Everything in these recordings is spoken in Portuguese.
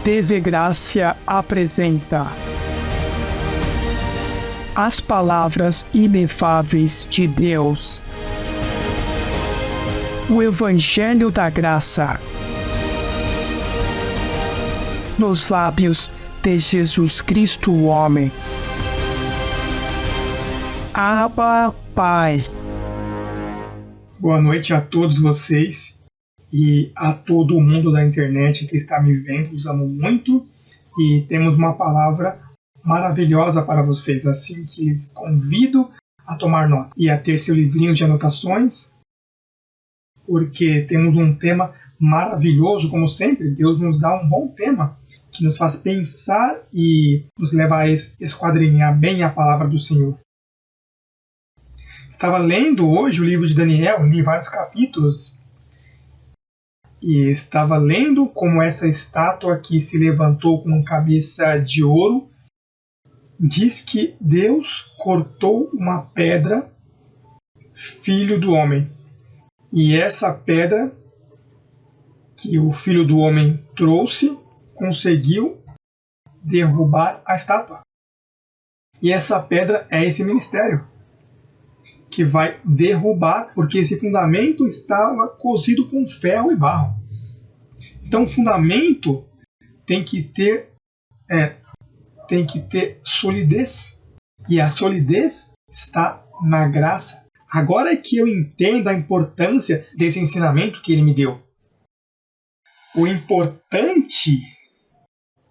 TV Gracia apresenta as palavras inefáveis de Deus. O Evangelho da Graça nos lábios de Jesus Cristo, o homem. Abba, Pai. Boa noite a todos vocês e a todo o mundo da internet que está me vendo. Os amo muito e temos uma palavra maravilhosa para vocês, assim que lhes convido a tomar nota e a ter seu livrinho de anotações, porque temos um tema maravilhoso, como sempre. Deus nos dá um bom tema que nos faz pensar e nos leva a esquadrinhar bem a palavra do Senhor. Estava lendo hoje o livro de Daniel, li vários capítulos, e estava lendo como essa estátua que se levantou com cabeça de ouro diz que Deus cortou uma pedra, filho do homem. E essa pedra que o filho do homem trouxe conseguiu derrubar a estátua. E essa pedra é esse ministério que vai derrubar, porque esse fundamento estava cozido com ferro e barro. Então o fundamento tem que ter solidez, e a solidez está na graça. Agora é que eu entendo a importância desse ensinamento que ele me deu. O importante,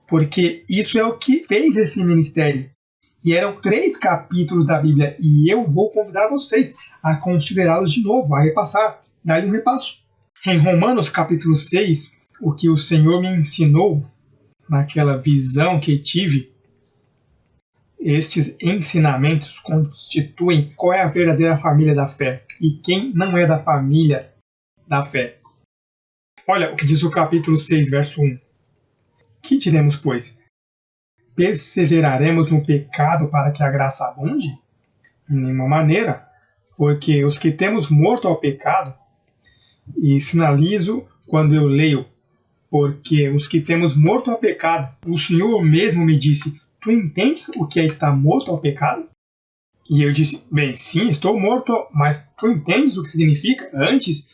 porque isso é o que fez esse ministério. E eram 3 capítulos da Bíblia, e eu vou convidar vocês a considerá-los de novo, a repassar, dar-lhe um repasso. Em Romanos capítulo 6, o que o Senhor me ensinou, naquela visão que tive, estes ensinamentos constituem qual é a verdadeira família da fé e quem não é da família da fé. Olha o que diz o capítulo 6, verso 1. Que diremos, pois? Perseveraremos no pecado para que a graça abunde? De nenhuma maneira, porque os que temos morto ao pecado, e sinalizo quando eu leio, porque os que temos morto ao pecado, o Senhor mesmo me disse, tu entendes o que é estar morto ao pecado? E eu disse, bem, sim, estou morto, mas tu entendes o que significa? Antes,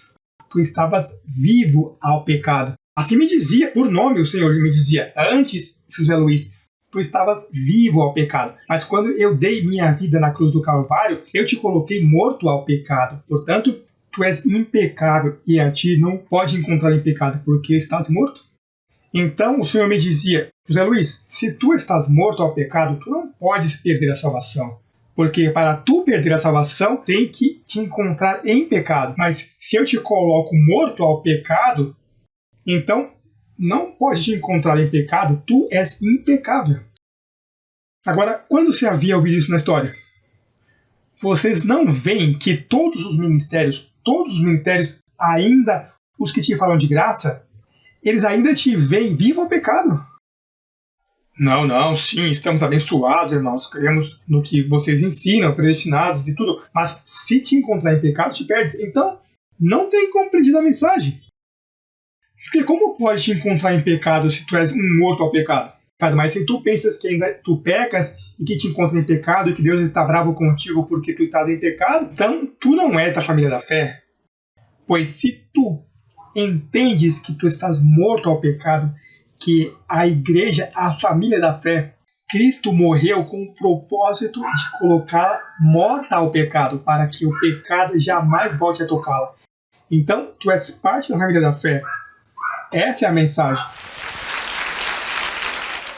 tu estavas vivo ao pecado. Assim me dizia, por nome o Senhor me dizia, antes, José Luiz, tu estavas vivo ao pecado. Mas quando eu dei minha vida na cruz do Calvário, eu te coloquei morto ao pecado. Portanto, tu és impecável e a ti não pode encontrar em pecado, porque estás morto. Então o Senhor me dizia, José Luiz, se tu estás morto ao pecado, tu não podes perder a salvação. Porque para tu perder a salvação, tem que te encontrar em pecado. Mas se eu te coloco morto ao pecado, então não pode te encontrar em pecado, tu és impecável. Agora, quando se havia ouvido isso na história? Vocês não veem que todos os ministérios, ainda os que te falam de graça, eles ainda te veem vivo ao pecado? Não, sim, estamos abençoados, irmãos, cremos no que vocês ensinam, predestinados e tudo, mas se te encontrar em pecado, te perdes. Então, não tem compreendido a mensagem. Porque como pode te encontrar em pecado se tu és um morto ao pecado? Mas se tu pensas que ainda tu pecas e que te encontra em pecado e que Deus está bravo contigo porque tu estás em pecado, então tu não és da família da fé. Pois se tu entendes que tu estás morto ao pecado, que a igreja, a família da fé, Cristo morreu com o propósito de colocá-la morta ao pecado, para que o pecado jamais volte a tocá-la. Então, tu és parte da família da fé. Essa é a mensagem.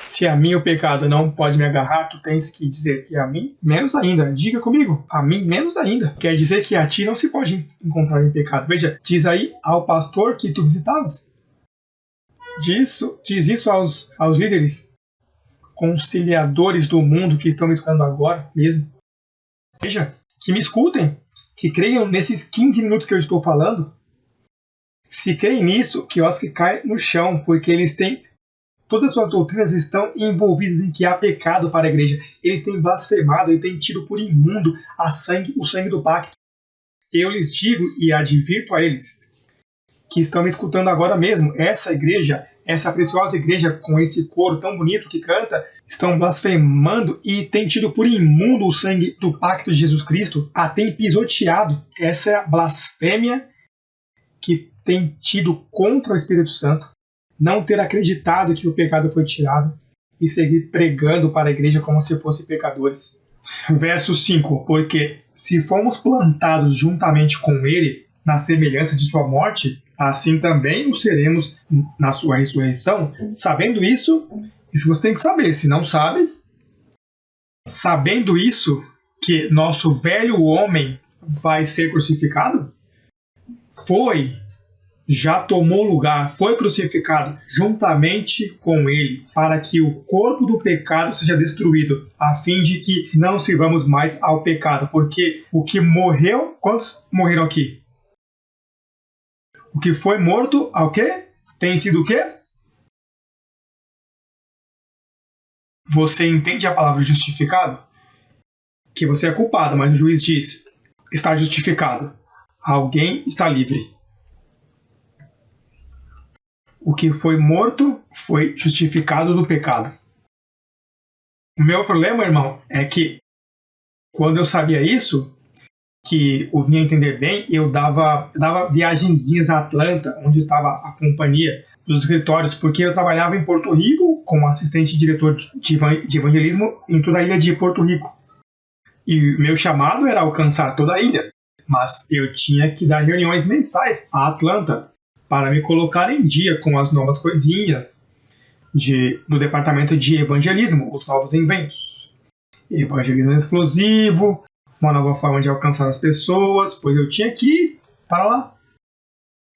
Se a mim o pecado não pode me agarrar, tu tens que dizer, e a mim menos ainda. Diga comigo, a mim menos ainda. Quer dizer que a ti não se pode encontrar em pecado. Veja, diz aí ao pastor que tu visitavas. Diz isso aos líderes, conciliadores do mundo que estão me escutando agora mesmo. Veja, que me escutem, que creiam nesses 15 minutos que eu estou falando. Se creem nisso, que Oscar cai no chão, porque eles têm... Todas as suas doutrinas estão envolvidas em que há pecado para a igreja. Eles têm blasfemado e têm tido por imundo o sangue do pacto. Eu lhes digo e advirto a eles que estão me escutando agora mesmo, essa igreja, essa preciosa igreja com esse coro tão bonito que canta, estão blasfemando e têm tido por imundo o sangue do pacto de Jesus Cristo, a tem pisoteado. Essa é a blasfêmia que tem tido contra o Espírito Santo, não ter acreditado que o pecado foi tirado e seguir pregando para a igreja como se fossem pecadores. Verso 5, porque se fomos plantados juntamente com ele na semelhança de sua morte, assim também o seremos na sua ressurreição. Sabendo isso você tem que saber, se não sabes, sabendo isso, que nosso velho homem vai ser crucificado, já tomou lugar, foi crucificado juntamente com ele, para que o corpo do pecado seja destruído, a fim de que não sirvamos mais ao pecado, porque o que morreu, quantos morreram aqui? O que foi morto, ao quê? Tem sido o quê? Você entende a palavra justificado? Que você é culpado, mas o juiz diz, está justificado. Alguém está livre. O que foi morto foi justificado do pecado. O meu problema, irmão, é que quando eu sabia isso, que eu vinha entender bem, eu dava viagenzinhas a Atlanta, onde estava a companhia dos escritórios, porque eu trabalhava em Porto Rico como assistente diretor de evangelismo em toda a ilha de Porto Rico. E meu chamado era alcançar toda a ilha, mas eu tinha que dar reuniões mensais a Atlanta, para me colocar em dia com as novas coisinhas do departamento de evangelismo, os novos inventos. Evangelismo explosivo, uma nova forma de alcançar as pessoas, pois eu tinha que ir para lá.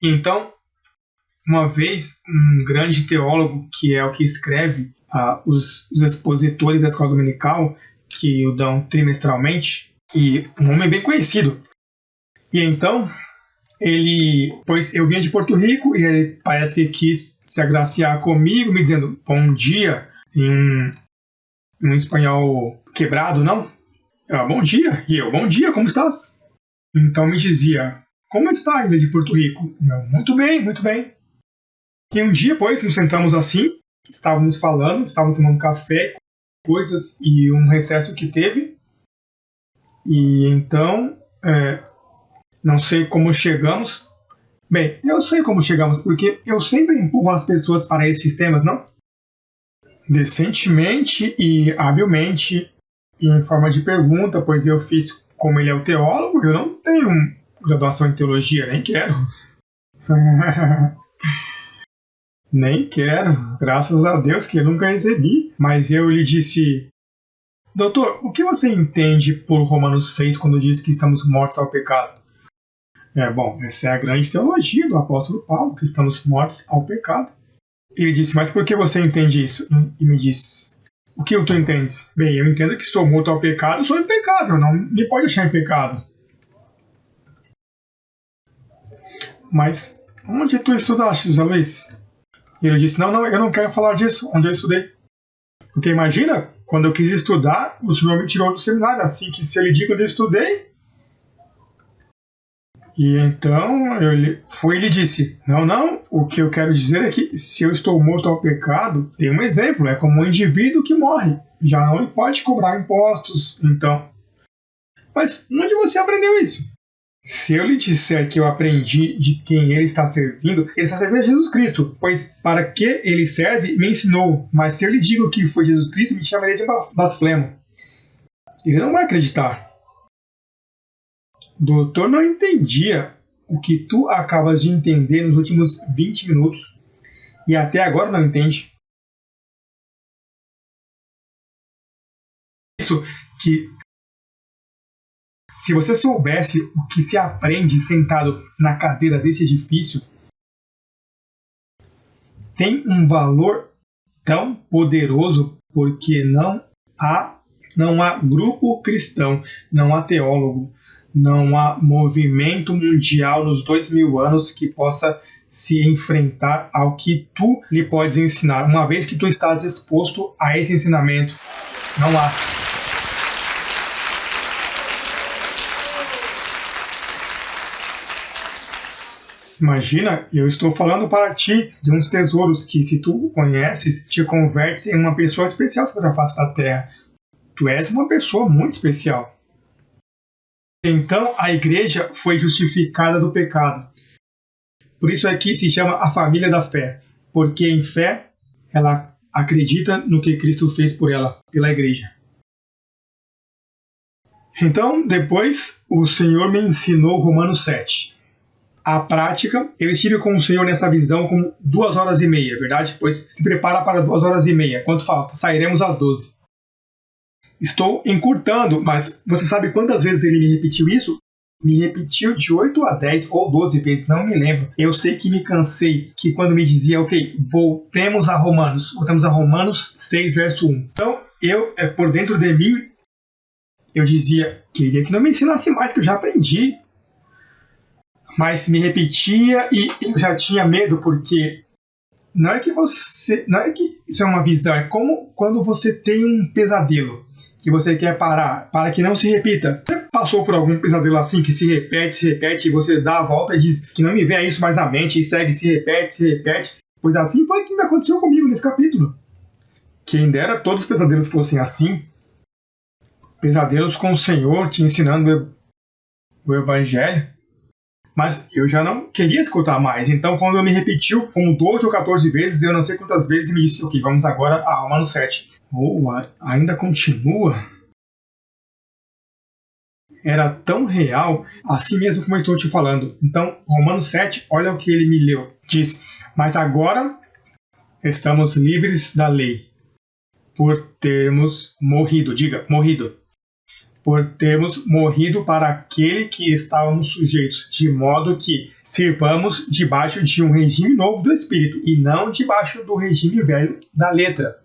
Então, uma vez, um grande teólogo, que é o que escreve os expositores da escola dominical, que o dão trimestralmente, e um homem bem conhecido. E então, pois eu vinha de Porto Rico e ele parece que quis se agraciar comigo, me dizendo bom dia, em um espanhol quebrado, não? Bom dia. E eu, bom dia, como estás? Então me dizia, como está a ilha de Porto Rico? Eu, muito bem, muito bem. E um dia, pois, nos sentamos assim, estávamos falando, estávamos tomando café, coisas e um recesso que teve. E então, não sei como chegamos. Bem, eu sei como chegamos, porque eu sempre empurro as pessoas para esses temas, não? Decentemente e habilmente, em forma de pergunta, pois eu fiz, como ele é o teólogo, eu não tenho graduação em teologia, nem quero. Nem quero, graças a Deus que eu nunca recebi. Mas eu lhe disse, doutor, o que você entende por Romanos 6 quando diz que estamos mortos ao pecado? Bom, essa é a grande teologia do apóstolo Paulo, que estamos mortos ao pecado. Ele disse, mas por que você entende isso? E me disse, o que tu entendes? Bem, eu entendo que estou morto ao pecado, sou impecável, não me pode achar em pecado. Mas onde tu estudaste, José Luiz? E ele disse, não, eu não quero falar disso, onde eu estudei. Porque imagina, quando eu quis estudar, o senhor me tirou do seminário, assim que se ele diz onde eu estudei. E então ele disse, não, o que eu quero dizer é que se eu estou morto ao pecado, tem um exemplo, é como um indivíduo que morre, já não pode cobrar impostos, então. Mas onde você aprendeu isso? Se eu lhe disser que eu aprendi de quem ele está servindo a Jesus Cristo, pois para que ele serve, me ensinou, mas se eu lhe digo que foi Jesus Cristo, me chamaria de blasfemo. Ele não vai acreditar. Doutor, não entendia o que tu acabas de entender nos últimos 20 minutos e até agora não entende. Isso que se você soubesse o que se aprende sentado na cadeira desse edifício, tem um valor tão poderoso porque não há grupo cristão, não há teólogo, não há movimento mundial nos 2000 anos que possa se enfrentar ao que tu lhe podes ensinar, uma vez que tu estás exposto a esse ensinamento. Não há. Imagina, eu estou falando para ti de uns tesouros que, se tu conheces, te convertes em uma pessoa especial sobre a face da terra. Tu és uma pessoa muito especial. Então, a igreja foi justificada do pecado. Por isso aqui se chama a família da fé, porque em fé ela acredita no que Cristo fez por ela, pela igreja. Então, depois, o Senhor me ensinou Romanos 7. A prática, eu estive com o Senhor nessa visão como 2h30, verdade? Pois se prepara para 2h30. Quanto falta? Sairemos às 12. Estou encurtando, mas você sabe quantas vezes ele me repetiu isso? Me repetiu de 8 a 10 ou 12 vezes, não me lembro. Eu sei que me cansei, que quando me dizia, ok, voltemos a Romanos 6, verso 1. Então, por dentro de mim, eu dizia, queria que não me ensinasse mais, que eu já aprendi. Mas me repetia e eu já tinha medo, porque não é que isso é uma visão, é como quando você tem um pesadelo que você quer parar, para que não se repita. Você passou por algum pesadelo assim que se repete, e você dá a volta e diz que não me venha isso mais na mente, e segue, se repete. Pois assim foi que me aconteceu comigo nesse capítulo. Quem dera todos os pesadelos fossem assim. Pesadelos com o Senhor te ensinando o Evangelho. Mas eu já não queria escutar mais. Então, quando eu me repetiu como 12 ou 14 vezes, eu não sei quantas vezes, me disse, ok, vamos agora a Romanos 7. Ainda continua? Era tão real, assim mesmo como eu estou te falando. Então, Romanos 7, olha o que ele me leu. Diz, mas agora estamos livres da lei, por termos morrido. Diga, morrido. Por termos morrido para aquele que estávamos sujeitos, de modo que sirvamos debaixo de um regime novo do Espírito, e não debaixo do regime velho da letra.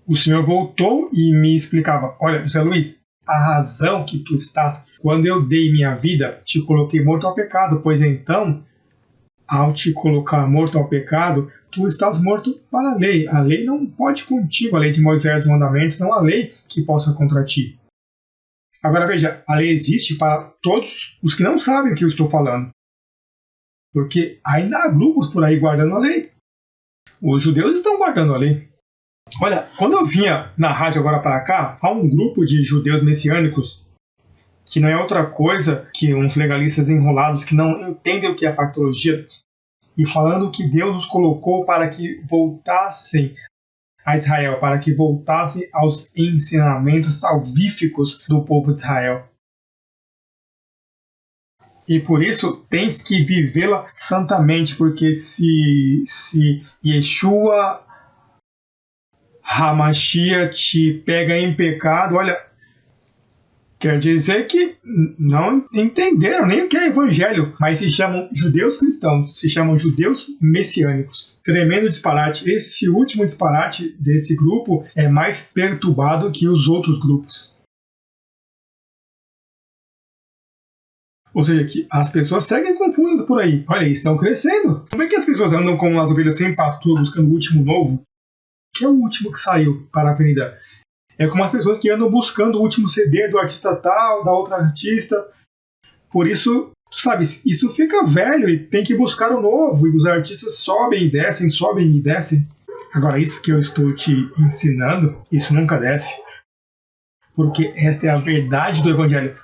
O Senhor voltou e me explicava, olha, José Luiz, a razão que tu estás, quando eu dei minha vida, te coloquei morto ao pecado, pois então, ao te colocar morto ao pecado, tu estás morto para a lei. A lei não pode contigo, a lei de Moisés e os mandamentos, não há lei que possa contra ti. Agora veja, a lei existe para todos os que não sabem o que eu estou falando. Porque ainda há grupos por aí guardando a lei. Os judeus estão guardando a lei. Olha, quando eu vinha na rádio agora para cá, há um grupo de judeus messiânicos que não é outra coisa que uns legalistas enrolados que não entendem o que é pactologia, e falando que Deus os colocou para que voltassem a Israel, para que voltassem aos ensinamentos salvíficos do povo de Israel. E por isso tens que vivê-la santamente, porque se Yeshua HaMashiach te pega em pecado, olha, quer dizer que não entenderam nem o que é evangelho, mas se chamam judeus cristãos, se chamam judeus messiânicos. Tremendo disparate. Esse último disparate desse grupo é mais perturbado que os outros grupos. Ou seja, que as pessoas seguem confusas por aí. Olha, estão crescendo. Como é que as pessoas andam como as ovelhas sem pastor buscando o último novo? Que é o último que saiu para a avenida? É como as pessoas que andam buscando o último CD do artista tal, da outra artista. Por isso, tu sabe, isso fica velho e tem que buscar o novo. E os artistas sobem e descem, sobem e descem. Agora, isso que eu estou te ensinando, isso nunca desce. Porque esta é a verdade do Evangelho.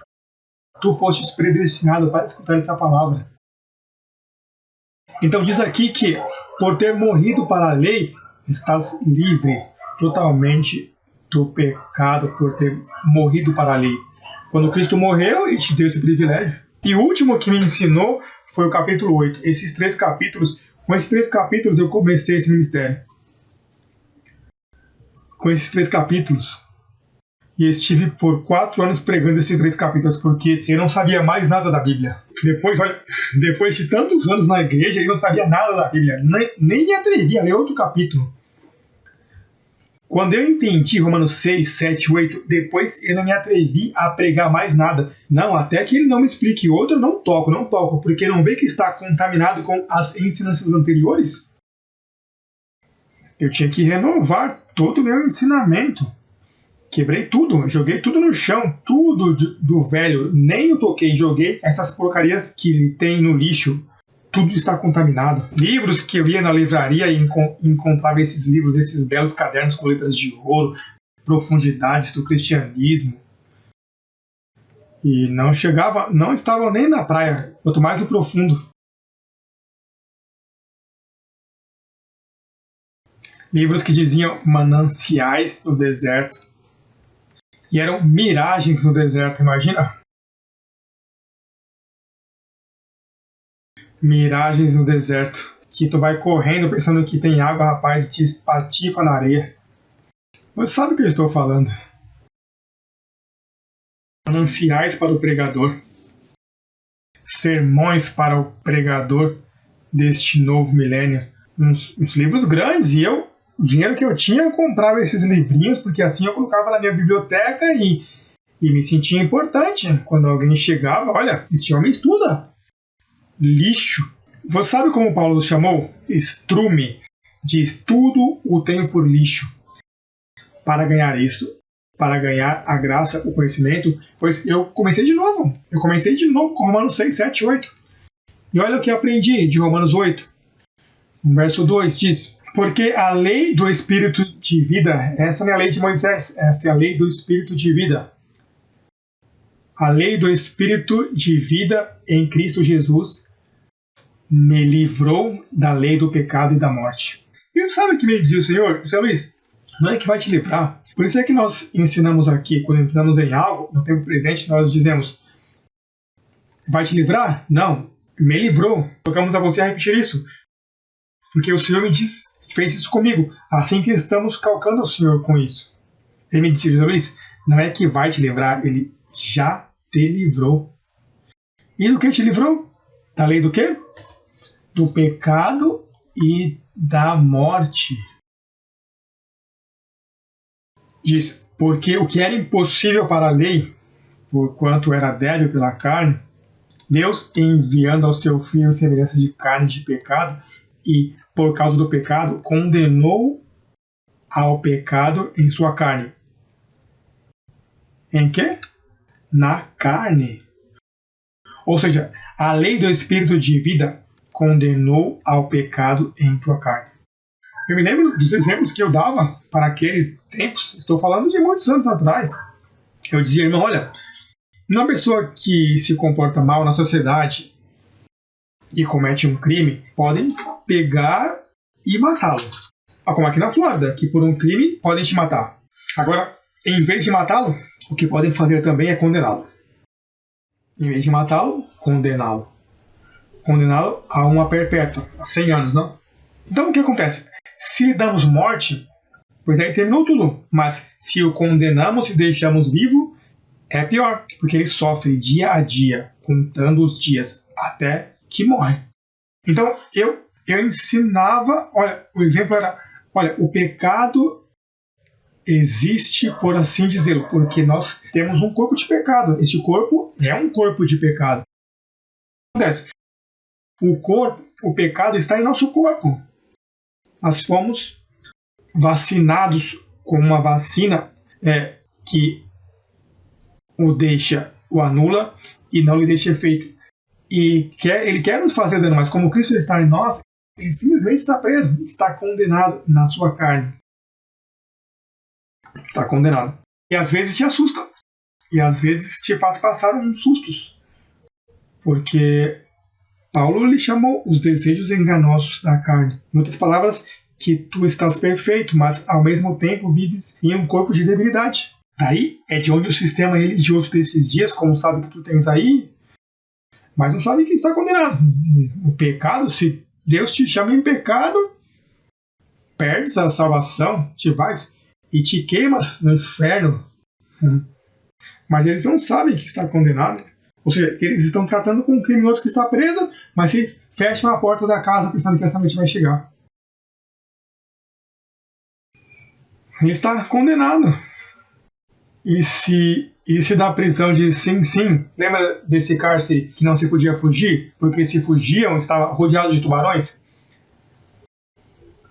Tu fostes predestinado para escutar essa palavra. Então diz aqui que, por ter morrido para a lei, estás livre totalmente do pecado, por ter morrido para a lei. Quando Cristo morreu, ele te deu esse privilégio. E o último que me ensinou foi o capítulo 8. Com esses 3 capítulos eu comecei esse ministério. Com esses 3 capítulos. E estive por 4 anos pregando esses 3 capítulos, porque eu não sabia mais nada da Bíblia. Depois de tantos anos na igreja, eu não sabia nada da Bíblia. Nem me atrevi a ler outro capítulo. Quando eu entendi Romanos 6, 7, 8, depois eu não me atrevi a pregar mais nada. Não, até que ele não me explique outro, eu não toco, porque não vê que está contaminado com as ensinanças anteriores? Eu tinha que renovar todo o meu ensinamento. Quebrei tudo, joguei tudo no chão, tudo do velho, nem eu toquei, joguei essas porcarias que tem no lixo. Tudo está contaminado. Livros que eu ia na livraria e encontrava esses livros, esses belos cadernos com letras de ouro, profundidades do cristianismo. E não estavam nem na praia, quanto mais no profundo. Livros que diziam mananciais no deserto. E eram miragens no deserto, imagina? Miragens no deserto. Que tu vai correndo pensando que tem água, rapaz, e te espatifa na areia. Você sabe o que eu estou falando. Mananciais para o pregador. Sermões para o pregador deste novo milênio. Uns livros grandes, e o dinheiro que eu tinha, eu comprava esses livrinhos, porque assim eu colocava na minha biblioteca e me sentia importante. Quando alguém chegava, olha, esse homem estuda. Lixo. Você sabe como Paulo chamou? Estrume. Diz, tudo o tenho por lixo. Para ganhar isto, para ganhar a graça, o conhecimento, pois eu comecei de novo. Eu comecei de novo com Romanos 6, 7, 8. E olha o que eu aprendi de Romanos 8. No verso 2 diz, porque a lei do Espírito de vida, essa não é a lei de Moisés, essa é a lei do Espírito de vida. A lei do Espírito de vida em Cristo Jesus me livrou da lei do pecado e da morte. E sabe o que me dizia o Senhor? José Luiz, não é que vai te livrar. Por isso é que nós ensinamos aqui, quando entramos em algo, no tempo presente, nós dizemos, vai te livrar? Não, me livrou. Tocamos a você a repetir isso. Porque o Senhor me diz, fez isso comigo, assim que estamos calcando o Senhor com isso. Ele me disse, José Luiz, não é que vai te livrar, ele já te livrou. E do que te livrou? Da lei do quê? Do pecado e da morte. Diz, porque o que era impossível para a lei, porquanto era débil pela carne, Deus, enviando ao seu Filho semelhança de carne de pecado, e por causa do pecado, condenou ao pecado em sua carne. Em quê? Na carne. Ou seja, a lei do Espírito de vida condenou ao pecado em tua carne. Eu me lembro dos exemplos que eu dava para aqueles tempos, estou falando de muitos anos atrás. Eu dizia, irmão, olha, uma pessoa que se comporta mal na sociedade e comete um crime, podem pegar e matá-lo. Como aqui na Flórida, que por um crime podem te matar. Agora, em vez de matá-lo, o que podem fazer também é condená-lo. Em vez de matá-lo, condená-lo. Condená-lo a uma perpétua, a 100 anos, não? Então o que acontece? Se lhe damos morte, pois aí terminou tudo. Mas se o condenamos e deixamos vivo, é pior, porque ele sofre dia a dia, contando os dias, até que morre. Então eu ensinava, olha, o exemplo era, olha, o pecado existe, por assim dizê-lo, porque nós temos um corpo de pecado. Este corpo é um corpo de pecado. O que acontece? O pecado está em nosso corpo. Nós fomos vacinados com uma vacina que o anula e não lhe deixa efeito. E ele quer nos fazer dano, mas como Cristo está em nós, ele simplesmente está preso, está condenado na sua carne. Está condenado. E às vezes te assusta. E às vezes te faz passar uns sustos. Porque Paulo lhe chamou os desejos enganosos da carne. Em outras palavras, que tu estás perfeito, mas ao mesmo tempo vives em um corpo de debilidade. Daí é de onde o sistema religioso desses dias, como sabe que tu tens aí, mas não sabe que está condenado. O pecado, se Deus te chama em pecado, perdes a salvação, te vais e te queimas no inferno. Mas eles não sabem que está condenado. Ou seja, eles estão tratando com um criminoso que está preso, mas se fecham a porta da casa pensando que essa noite vai chegar. Ele está condenado. E se da prisão de sim, lembra desse cárcere que não se podia fugir? Porque se fugiam, estava rodeado de tubarões?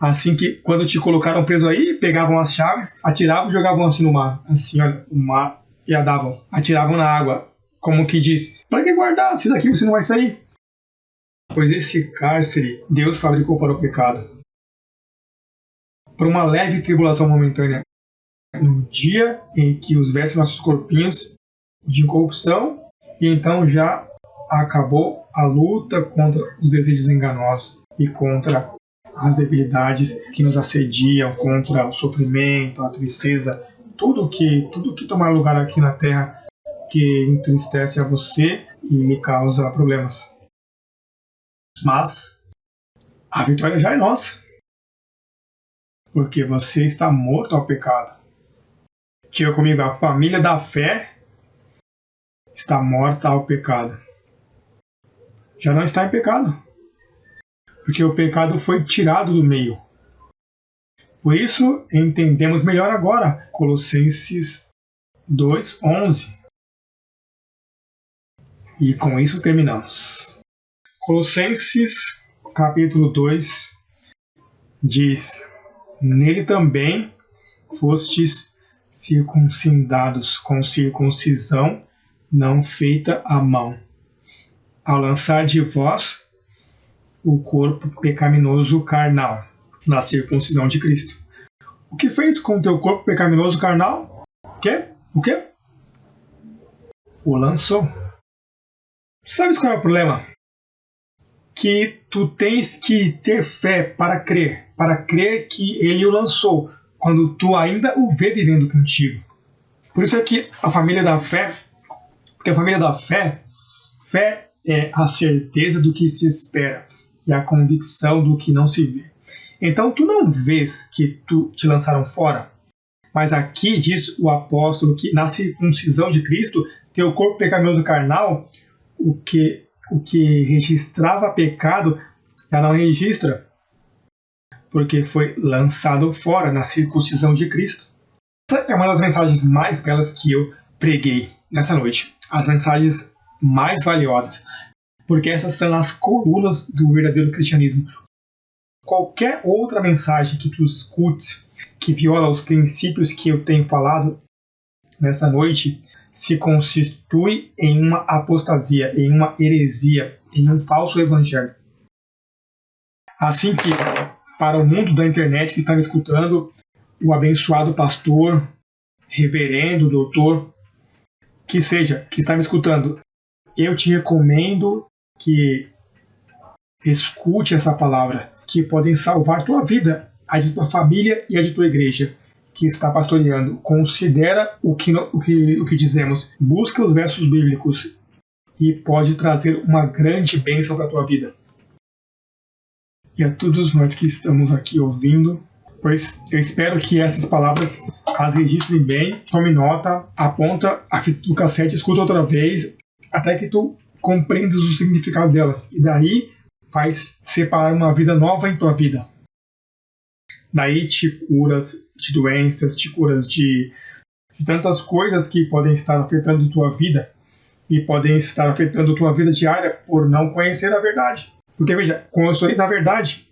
Assim que quando te colocaram preso aí, pegavam as chaves, atiravam e jogavam assim no mar. Assim, olha, o mar e davam, atiravam na água. Como que diz, para que guardar? Se daqui você não vai sair. Pois esse cárcere Deus fabricou para o pecado. Por uma leve tribulação momentânea. No dia em que os veste nossos corpinhos de corrupção, e então já acabou a luta contra os desejos enganosos e contra as debilidades que nos assediam, contra o sofrimento, a tristeza, tudo que tomar lugar aqui na terra que entristece a você e lhe causa problemas. Mas a vitória já é nossa, porque você está morto ao pecado. Diga comigo, a família da fé está morta ao pecado. Já não está em pecado, porque o pecado foi tirado do meio. Por isso, entendemos melhor agora Colossenses 2:11. E com isso terminamos. Colossenses capítulo 2 diz: nele também fostes circuncidados com circuncisão não feita à mão, ao lançar de vós o corpo pecaminoso carnal, na circuncisão de Cristo. O que fez com o teu corpo pecaminoso carnal? O quê? O lançou. Sabes qual é o problema? Que tu tens que ter fé para crer que ele o lançou, quando tu ainda o vê vivendo contigo. Por isso é que a família da fé, porque a família da fé é a certeza do que se espera e a convicção do que não se vê. Então tu não vês que te lançaram fora, mas aqui diz o apóstolo que na circuncisão de Cristo, teu corpo pecaminoso carnal, o que registrava pecado já não registra, porque foi lançado fora na circuncisão de Cristo. Essa é uma das mensagens mais belas que eu preguei nessa noite. As mensagens mais valiosas, porque essas são as colunas do verdadeiro cristianismo. Qualquer outra mensagem que tu escute que viola os princípios que eu tenho falado nessa noite se constitui em uma apostasia, em uma heresia, em um falso evangelho. Assim que, para o mundo da internet que está me escutando, o abençoado pastor, reverendo, doutor, que seja, que está me escutando, eu te recomendo que escute essa palavra, que podem salvar tua vida, a de tua família e a de tua igreja que está pastoreando. Considera o que dizemos, busca os versos bíblicos e pode trazer uma grande bênção para a tua vida. E a todos nós que estamos aqui ouvindo, pois eu espero que essas palavras as registrem bem, tome nota, aponta a fita do cassete, escuta outra vez, até que tu compreendas o significado delas. E daí vai separar uma vida nova em tua vida. Daí te curas de doenças, te curas de tantas coisas que podem estar afetando tua vida e podem estar afetando tua vida diária por não conhecer a verdade. Porque veja, conheces a verdade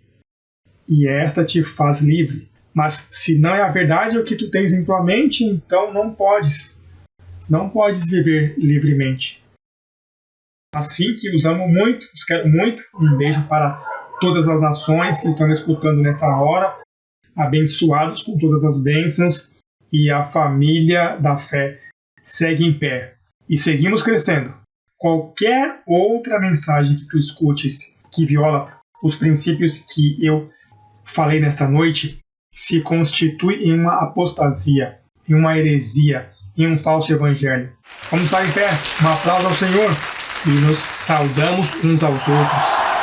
e esta te faz livre. Mas se não é a verdade o que tu tens em tua mente, então não podes viver livremente. Assim que os amo muito, os quero muito. Um beijo para todas as nações que estão me escutando nessa hora. Abençoados com todas as bênçãos, e a família da fé segue em pé. E seguimos crescendo. Qualquer outra mensagem que tu escutes que viola os princípios que eu falei nesta noite se constitui em uma apostasia, em uma heresia, em um falso evangelho. Vamos estar em pé, um aplauso ao Senhor e nos saudamos uns aos outros.